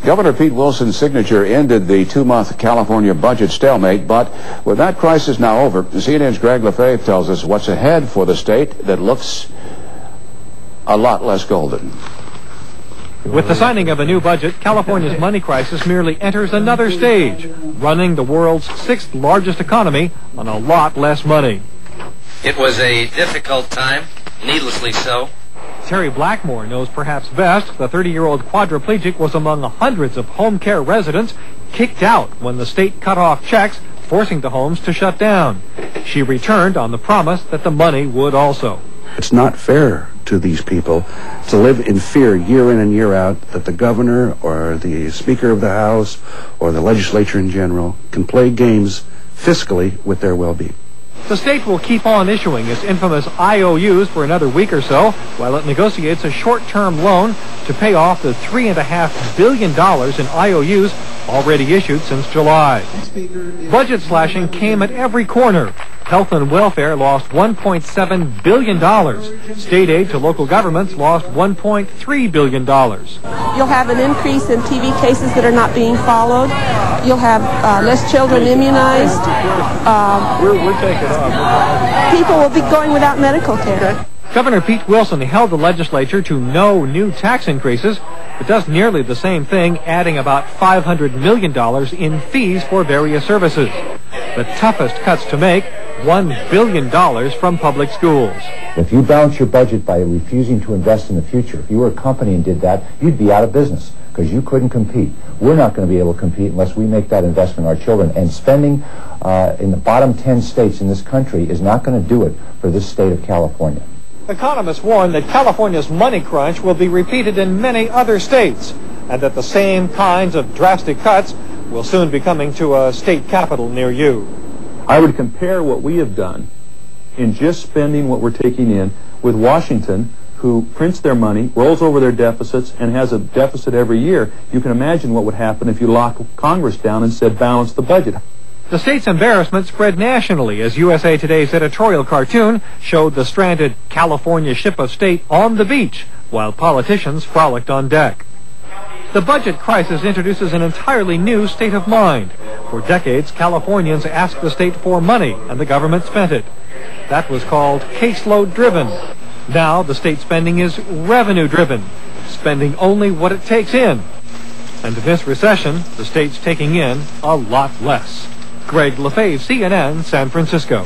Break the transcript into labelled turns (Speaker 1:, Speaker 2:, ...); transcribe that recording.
Speaker 1: Governor Pete Wilson's signature ended the 2-month California budget stalemate, but with that crisis now over, CNN's Greg Lefebvre tells us what's ahead for the state that looks a lot less golden.
Speaker 2: With the signing of a new budget, California's money crisis merely enters another stage, running the world's 6th largest economy on a lot less money.
Speaker 3: It was a difficult time, needlessly so.
Speaker 2: Terry Blackmore knows perhaps best. The 30-year-old quadriplegic was among hundreds of home care residents kicked out when the state cut off checks, forcing the homes to shut down. She returned on the promise that the money would also.
Speaker 4: It's not fair to these people to live in fear year in and year out that the governor or the Speaker of the House or the legislature in general can play games fiscally with their well-being.
Speaker 2: The state will keep on issuing its infamous IOUs for another week or so, while it negotiates a short-term loan to pay off the $3.5 billion in IOUs already issued since July. Budget slashing came at every corner. Health and welfare lost $1.7 billion. State aid to local governments lost $1.3 billion.
Speaker 5: You'll have an increase in TB cases that are not being followed. You'll have less children immunized.
Speaker 2: We're taking off.
Speaker 5: People will be going without medical care.
Speaker 2: Governor Pete Wilson held the legislature to no new tax increases, but does nearly the same thing, adding about $500 million in fees for various services. The toughest cuts to make, $1 billion from public schools.
Speaker 6: If you balance your budget by refusing to invest in the future, if you were a company and did that, you'd be out of business because you couldn't compete. We're not going to be able to compete unless we make that investment in our children. And spending in the bottom 10 states in this country is not going to do it for this state of California.
Speaker 2: Economists warn that California's money crunch will be repeated in many other states, and that the same kinds of drastic cuts will soon be coming to a state capital near you.
Speaker 7: I would compare what we have done in just spending what we're taking in with Washington, who prints their money, rolls over their deficits, and has a deficit every year. You can imagine what would happen if you locked Congress down and said balance the budget.
Speaker 2: The state's embarrassment spread nationally as USA Today's editorial cartoon showed the stranded California ship of state on the beach while politicians frolicked on deck. The budget crisis introduces an entirely new state of mind. For decades, Californians asked the state for money, and the government spent it. That was called caseload-driven. Now the state spending is revenue-driven, spending only what it takes in. And in this recession, the state's taking in a lot less. Greg Lefebvre, CNN, San Francisco.